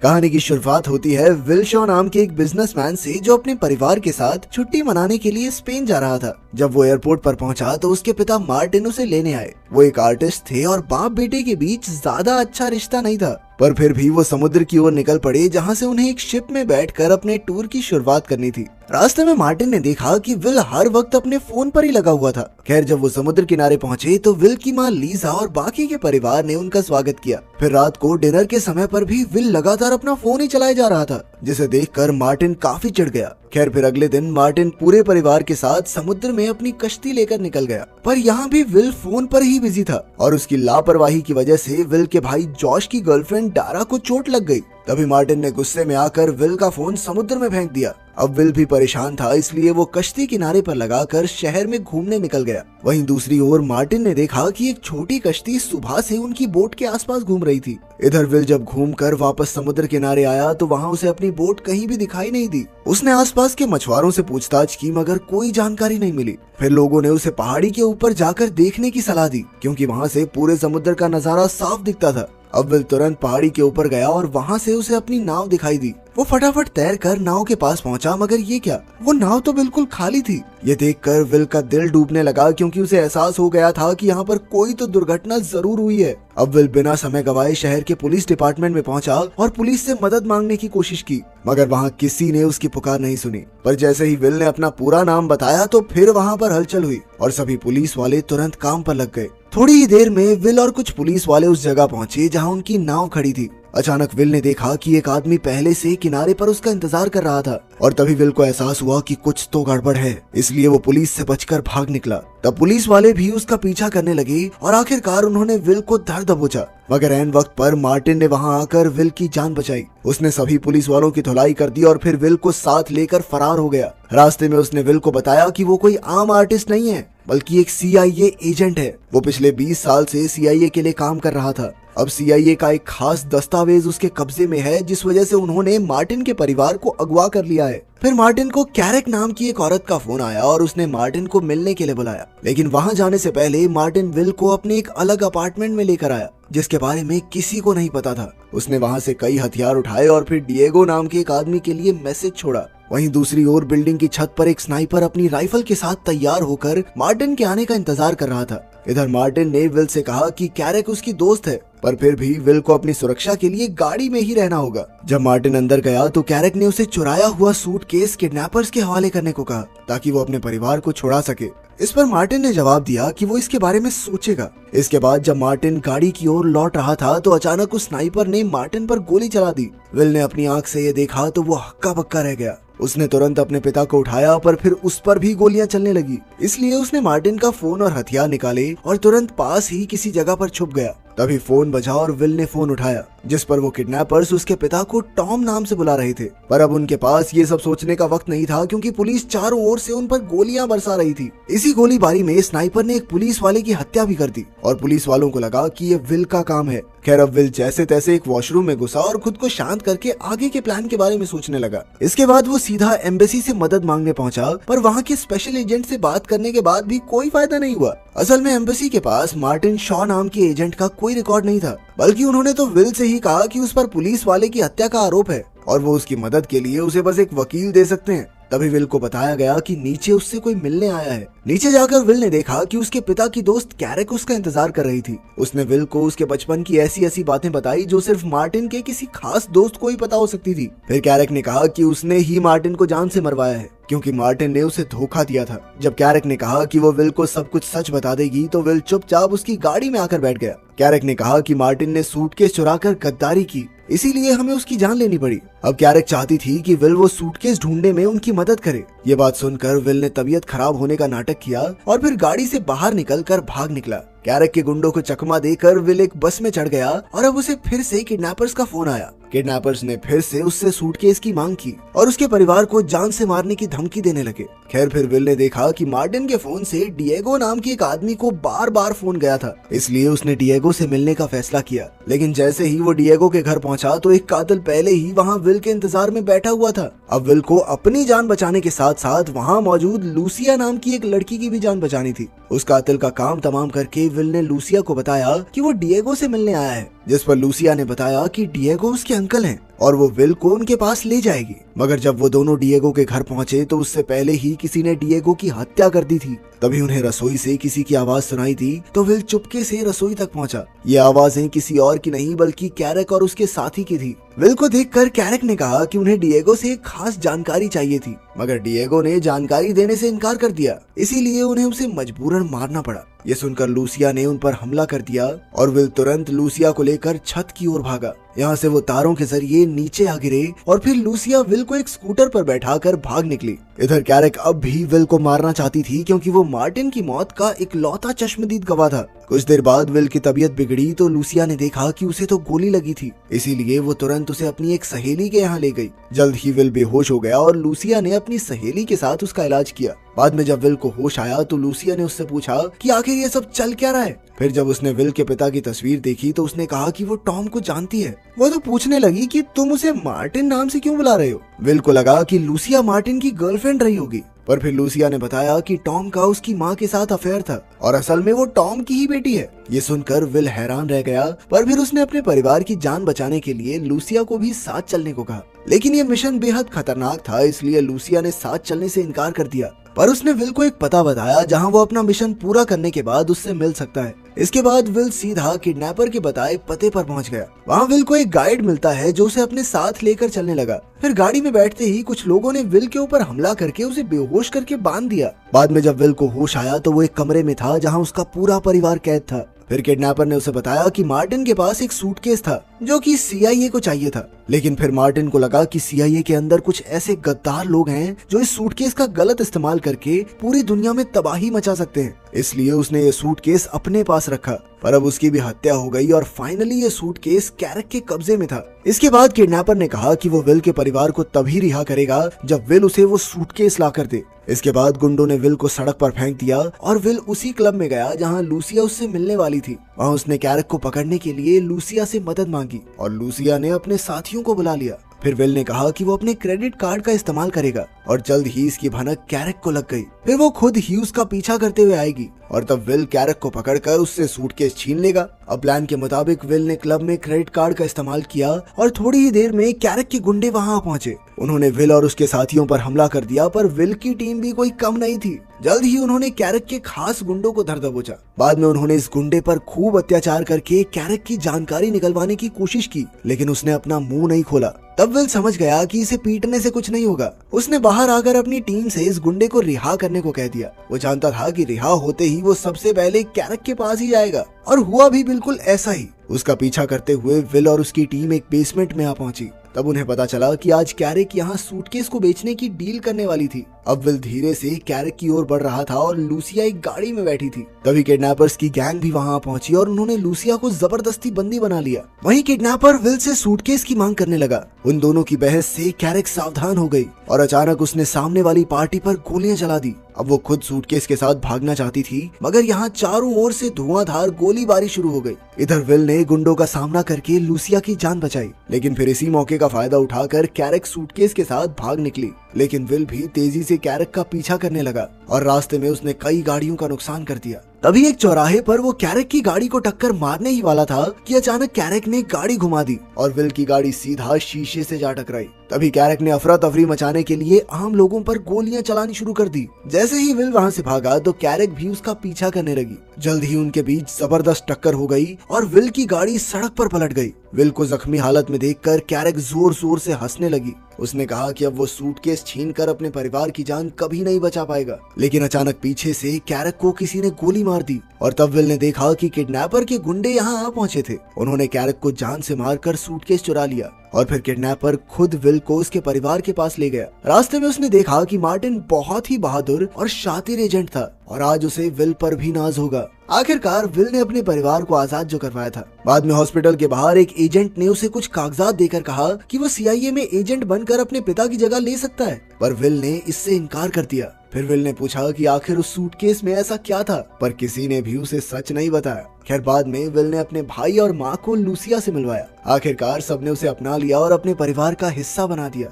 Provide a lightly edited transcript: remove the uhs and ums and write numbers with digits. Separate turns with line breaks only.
कहानी की शुरुआत होती है विल शॉ नाम के एक बिजनेसमैन से, जो अपने परिवार के साथ छुट्टी मनाने के लिए स्पेन जा रहा था। जब वो एयरपोर्ट पर पहुंचा तो उसके पिता मार्टिन उसे लेने आए। वो एक आर्टिस्ट थे और बाप बेटे के बीच ज्यादा अच्छा रिश्ता नहीं था, पर फिर भी वो समुद्र की ओर निकल पड़े, जहां से उन्हें एक शिप में बैठकर अपने टूर की शुरुआत करनी थी। रास्ते में मार्टिन ने देखा कि विल हर वक्त अपने फोन पर ही लगा हुआ था। खैर, जब वो समुद्र किनारे पहुंचे तो विल की माँ लीजा और बाकी के परिवार ने उनका स्वागत किया। फिर रात को डिनर के समय पर भी विल लगातार अपना फोन ही चलाए जा रहा था, जिसे देखकर मार्टिन काफी चिढ़ गया। खैर, फिर अगले दिन मार्टिन पूरे परिवार के साथ समुद्र में अपनी कश्ती लेकर निकल गया, पर यहाँ भी विल फोन पर ही बिजी था और उसकी लापरवाही की वजह से विल के भाई जॉश की गर्लफ्रेंड डारा को चोट लग गई। तभी मार्टिन ने गुस्से में आकर विल का फोन समुद्र में फेंक दिया। अब विल भी परेशान था, इसलिए वो कश्ती किनारे पर लगाकर शहर में घूमने निकल गया। वहीं दूसरी ओर मार्टिन ने देखा कि एक छोटी कश्ती सुबह से उनकी बोट के आसपास घूम रही थी। इधर विल जब घूमकर वापस समुद्र किनारे आया तो वहाँ उसे अपनी बोट कहीं भी दिखाई नहीं दी। उसने आसपास के मछुआरों से पूछताछ की, मगर कोई जानकारी नहीं मिली। फिर लोगों ने उसे पहाड़ी के ऊपर जाकर देखने की सलाह दी, क्योंकि वहाँ से पूरे समुद्र का नजारा साफ दिखता था। अब विल तुरंत पहाड़ी के ऊपर गया और वहाँ से उसे अपनी नाव दिखाई दी। वो फटाफट तैरकर नाव के पास पहुंचा, मगर ये क्या, वो नाव तो बिल्कुल खाली थी। ये देखकर विल का दिल डूबने लगा, क्योंकि उसे एहसास हो गया था कि यहाँ पर कोई तो दुर्घटना जरूर हुई है। अब विल बिना समय गवाए शहर के पुलिस डिपार्टमेंट में पहुंचा और पुलिस से मदद मांगने की कोशिश की, मगर वहाँ किसी ने उसकी पुकार नहीं सुनी। पर जैसे ही विल ने अपना पूरा नाम बताया तो फिर वहाँ पर हलचल हुई और सभी पुलिस वाले तुरंत काम पर लग गए। थोड़ी ही देर में विल और कुछ पुलिस वाले उस जगह पहुंचे जहाँ उनकी नाव खड़ी थी। अचानक विल ने देखा कि एक आदमी पहले से किनारे पर उसका इंतजार कर रहा था और तभी विल को एहसास हुआ कि कुछ तो गड़बड़ है, इसलिए वो पुलिस से बचकर भाग निकला। तब पुलिस वाले भी उसका पीछा करने लगे और आखिरकार उन्होंने विल को धर दबोचा, मगर ऐन वक्त पर मार्टिन ने वहां आकर विल की जान बचाई। उसने सभी पुलिस वालों की धुलाई कर दी और फिर विल को साथ लेकर फरार हो गया। रास्ते में उसने विल को बताया कि वो कोई आम आर्टिस्ट नहीं है, बल्कि एक CIA एजेंट है। वो पिछले 20 साल से CIA के लिए काम कर रहा था। अब CIA का एक खास दस्तावेज उसके कब्जे में है, जिस वजह से उन्होंने मार्टिन के परिवार को अगवा कर लिया है। फिर मार्टिन को कैरेक नाम की एक औरत का फोन आया और उसने मार्टिन को मिलने के लिए बुलाया, लेकिन वहां जाने से पहले मार्टिन विल को अपने एक अलग अपार्टमेंट में लेकर आया, जिसके बारे में किसी को नहीं पता था। उसने वहां से कई हथियार उठाए और फिर डिएगो नाम के एक आदमी के लिए मैसेज छोड़ा। वहीं दूसरी ओर बिल्डिंग की छत पर एक स्नाइपर अपनी राइफल के साथ तैयार होकर मार्टिन के आने का इंतजार कर रहा था। इधर मार्टिन ने विल से कहा कि कैरेक उसकी दोस्त है, पर फिर भी विल को अपनी सुरक्षा के लिए गाड़ी में ही रहना होगा। जब मार्टिन अंदर गया तो कैरेक ने उसे चुराया हुआ सूटकेस किडनैपर्स के हवाले करने को कहा, ताकि वो अपने परिवार को छुड़ा सके। इस पर मार्टिन ने जवाब दिया कि वो इसके बारे में सोचेगा। इसके बाद जब मार्टिन गाड़ी की ओर लौट रहा था तो अचानक उस स्नाइपर ने मार्टिन पर गोली चला दी। विल ने अपनी आंख से ये देखा तो वो हक्का बक्का रह गया। उसने तुरंत अपने पिता को उठाया, पर फिर उस पर भी गोलियां चलने लगी। इसलिए उसने मार्टिन का फोन और हथियार निकाले और तुरंत पास ही किसी जगह पर छुप गया। तभी फोन बजा और विल ने फोन उठाया, जिस पर वो किडनैपर्स उसके पिता को टॉम नाम से बुला रहे थे। पर अब उनके पास ये सब सोचने का वक्त नहीं था, क्योंकि पुलिस चारों ओर से उन पर गोलियां बरसा रही थी। इसी गोलीबारी में स्नाइपर ने एक पुलिस वाले की हत्या भी कर दी और पुलिस वालों को लगा कि ये विल का काम है। खैर, अब विल जैसे तैसे एक वॉशरूम में घुसा और खुद को शांत करके आगे के प्लान के बारे में सोचने लगा। इसके बाद वो सीधा एम्बेसी से मदद मांगने पहुंचा, पर वहां के स्पेशल एजेंट से बात करने के बाद भी कोई फायदा नहीं हुआ। असल में एम्बेसी के पास मार्टिन शॉ नाम के एजेंट का कोई रिकॉर्ड नहीं था, बल्कि उन्होंने तो विल से ही कहा कि उस पर पुलिस वाले की हत्या का आरोप है और वो उसकी मदद के लिए उसे बस एक वकील दे सकते हैं। तभी विल को बताया गया कि नीचे उससे कोई मिलने आया है। नीचे जाकर विल ने देखा कि उसके पिता की दोस्त कैरेक उसका इंतजार कर रही थी। उसने विल को उसके बचपन की ऐसी ऐसी बातें बताई जो सिर्फ मार्टिन के किसी खास दोस्त को ही पता हो सकती थी। फिर कैरेक ने कहा कि उसने ही मार्टिन को जान से मरवाया है, क्योंकि मार्टिन ने उसे धोखा दिया था। जब कैरेक ने कहा कि वो विल को सब कुछ सच बता देगी तो विल चुपचाप उसकी गाड़ी में आकर बैठ गया। कैरेक ने कहा कि मार्टिन ने सूटकेस चुराकर गद्दारी की, इसीलिए हमें उसकी जान लेनी पड़ी। अब कैरेक चाहती थी कि विल वो सूटकेस ढूंढने में उनकी मदद करे। ये बात सुनकर विल ने तबीयत खराब होने का नाटक किया और फिर गाड़ी से बाहर निकलकर भाग निकला। कैरेक के गुंडों को चकमा देकर विल एक बस में चढ़ गया और अब उसे फिर से किडनैपर्स का फोन आया। किडनैपर्स ने फिर से उससे सूटकेस की मांग की और उसके परिवार को जान से मारने की धमकी देने लगे। खैर, फिर विल ने देखा कि मार्टिन के फोन से डिएगो नाम के एक आदमी को बार बार फोन गया था, इसलिए उसने डिएगो से मिलने का फैसला किया। लेकिन जैसे ही वो डिएगो के घर पहुंचा तो एक कातिल पहले ही वहां विल के इंतजार में बैठा हुआ था। अब विल को अपनी जान बचाने के साथ साथ वहां मौजूद लूसिया नाम की एक लड़की की भी जान बचानी थी। उस कातिल का काम तमाम करके विल ने लूसिया को बताया कि वो डिएगो से मिलने आया है, जिस पर लूसिया ने बताया कि डिएगो उसके अंकल हैं। और वो विल को उनके पास ले जाएगी। मगर जब वो दोनों डिएगो के घर पहुंचे तो उससे पहले ही किसी ने डिएगो की हत्या कर दी थी। तभी उन्हें रसोई से किसी की आवाज सुनाई थी तो विल चुपके से रसोई तक पहुंचा। ये आवाजें किसी और की नहीं बल्कि कैरक और उसके साथी की थी। विल को देखकर कैरक ने कहा कि उन्हें डिएगो से एक खास जानकारी चाहिए थी, मगर डिएगो ने जानकारी देने से इनकार कर दिया, इसीलिए उन्हें उसे मजबूरन मारना पड़ा। ये सुनकर लूसिया ने उन पर हमला कर दिया और विल तुरंत लूसिया को लेकर छत की ओर भागा। यहाँ से वो तारों के जरिए नीचे आ गिरे और फिर लूसिया विल को एक स्कूटर पर बैठाकर भाग निकली। इधर कैरक अब भी विल को मारना चाहती थी क्योंकि वो मार्टिन की मौत का इकलौता चश्मदीद गवाह था। कुछ देर बाद विल की तबीयत बिगड़ी तो लूसिया ने देखा कि उसे तो गोली लगी थी, इसीलिए वो तुरंत उसे अपनी एक सहेली के यहाँ ले गई। जल्द ही विल बेहोश हो गया और लूसिया ने अपनी सहेली के साथ उसका इलाज किया। बाद में जब विल को होश आया तो लूसिया ने उससे पूछा कि आखिर ये सब चल क्या रहा है। फिर जब उसने विल के पिता की तस्वीर देखी तो उसने कहा कि वो टॉम को जानती है। वो तो पूछने लगी कि तुम उसे मार्टिन नाम से क्यों बुला रहे हो। विल को लगा कि लूसिया मार्टिन की गर्लफ्रेंड रही होगी, पर फिर लूसिया ने बताया कि टॉम का उसकी माँ के साथ अफेयर था और असल में वो टॉम की ही बेटी है। ये सुनकर विल हैरान रह गया, पर फिर उसने अपने परिवार की जान बचाने के लिए लूसिया को भी साथ चलने को कहा। लेकिन ये मिशन बेहद खतरनाक था, इसलिए लूसिया ने साथ चलने से इनकार कर दिया। पर उसने विल को एक पता बताया जहां वो अपना मिशन पूरा करने के बाद उससे मिल सकता है। इसके बाद विल सीधा किडनैपर के बताए पते पर पहुंच गया। वहां विल को एक गाइड मिलता है जो उसे अपने साथ लेकर चलने लगा। फिर गाड़ी में बैठते ही कुछ लोगों ने विल के ऊपर हमला करके उसे बेहोश करके बांध दिया। बाद में जब विल को होश आया तो वो एक कमरे में था जहाँ उसका पूरा परिवार कैद था। फिर किडनैपर ने उसे बताया कि मार्टिन के पास एक सूटकेस था जो कि CIA को चाहिए था। लेकिन फिर मार्टिन को लगा कि CIA के अंदर कुछ ऐसे गद्दार लोग हैं जो इस सूटकेस का गलत इस्तेमाल करके पूरी दुनिया में तबाही मचा सकते हैं, इसलिए उसने ये सूटकेस अपने पास रखा। पर अब उसकी भी हत्या हो गई और फाइनली ये सूटकेस कैरक के कब्जे में था। इसके बाद किडनैपर ने कहा कि वो विल के परिवार को तभी रिहा करेगा जब विल उसे वो सूटकेस ला कर दे। इसके बाद गुंडों ने विल को सड़क पर फेंक दिया और विल उसी क्लब में गया जहां लूसिया उससे मिलने वाली थी। वहां उसने कैरक को पकड़ने के लिए लूसिया से मदद मांगी और लूसिया ने अपने साथियों को बुला लिया। फिर विल ने कहा कि वो अपने क्रेडिट कार्ड का इस्तेमाल करेगा और जल्द ही इसकी भनक कैरक को लग गई। फिर वो खुद ही उसका पीछा करते हुए आएगी और तब विल कैरक को पकड़कर उससे सूटकेस छीन लेगा। अब प्लान के मुताबिक विल ने क्लब में क्रेडिट कार्ड का इस्तेमाल किया और थोड़ी ही देर में कैरक के गुंडे वहां पहुंचे। उन्होंने विल और उसके साथियों पर हमला कर दिया, पर विल की टीम भी कोई कम नहीं थी। जल्द ही उन्होंने कैरक के खास गुंडों को धर दबोचा। बाद में उन्होंने इस गुंडे पर खूब अत्याचार करके कैरक की जानकारी निकलवाने की कोशिश की, लेकिन उसने अपना मुंह नहीं खोला। तब विल समझ गया कि इसे पीटने से कुछ नहीं होगा। उसने बाहर आकर अपनी टीम से इस गुंडे को रिहा करने को कह दिया। वो जानता था कि रिहा होते ही वो सबसे पहले कैरक के पास ही जाएगा और हुआ भी बिल्कुल ऐसा ही। उसका पीछा करते हुए विल और उसकी टीम एक बेसमेंट में आ पहुंची। तब उन्हें पता चला कि आज कैरक यहाँ सूटकेस को बेचने की डील करने वाली थी। अब विल धीरे से कैरक की ओर बढ़ रहा था और लूसिया एक गाड़ी में बैठी थी। तभी किडनैपर्स की गैंग भी वहां पहुंची और उन्होंने लूसिया को जबरदस्ती बंदी बना लिया। वहीं किडनैपर विल से सूटकेस की मांग करने लगा। उन दोनों की बहस से कैरक सावधान हो गई और अचानक उसने सामने वाली पार्टी पर गोलियां चला दी। अब वो खुद सूटकेस के साथ भागना चाहती थी, मगर यहाँ चारों ओर से धुआंधार गोलीबारी शुरू हो गई। इधर विल ने गुंडों का सामना करके लूसिया की जान बचाई, लेकिन फिर इसी मौके का फायदा उठाकर कैरक सूटकेस के साथ भाग निकली। लेकिन विल भी तेजी से कैरक का पीछा करने लगा और रास्ते में उसने कई गाड़ियों का नुकसान कर दिया। तभी एक चौराहे पर वो कैरक की गाड़ी को टक्कर मारने ही वाला था कि अचानक कैरक ने गाड़ी घुमा दी और विल की गाड़ी सीधा शीशे से जा टकराई। तभी कैरक ने अफरा तफरी मचाने के लिए आम लोगों पर गोलियां चलानी शुरू कर दी। जैसे ही विल वहां से भागा तो कैरक भी उसका पीछा करने लगी। जल्द ही उनके बीच जबरदस्त टक्कर हो गई और विल की गाड़ी सड़क पर पलट गई। विल को जख्मी हालत में देखकर कैरक जोर जोर से हंसने लगी। उसने कहा कि अब वो सूटकेस छीनकर अपने परिवार की जान कभी नहीं बचा पाएगा। लेकिन अचानक पीछे से कैरक को किसी ने गोली मार दी और तब विल ने देखा कि किडनैपर के गुंडे यहाँ आ पहुंचे थे। उन्होंने कैरक को जान से मारकर सूटकेस चुरा लिया और फिर किडनैपर खुद विल को उसके परिवार के पास ले गया। रास्ते में उसने देखा कि मार्टिन बहुत ही बहादुर और शातिर एजेंट था और आज उसे विल पर भी नाज होगा। आखिरकार विल ने अपने परिवार को आजाद जो करवाया था। बाद में हॉस्पिटल के बाहर एक एजेंट ने उसे कुछ कागजात देकर कहा कि वो CIA में एजेंट बनकर अपने पिता की जगह ले सकता है, पर विल ने इससे इनकार कर दिया। फिर विल ने पूछा कि आखिर उस सूटकेस में ऐसा क्या था, पर किसी ने भी उसे सच नहीं बताया। खैर बाद में विल ने अपने भाई और माँ को लूसिया से मिलवाया। आखिरकार सबने उसे अपना लिया और अपने परिवार का हिस्सा बना दिया।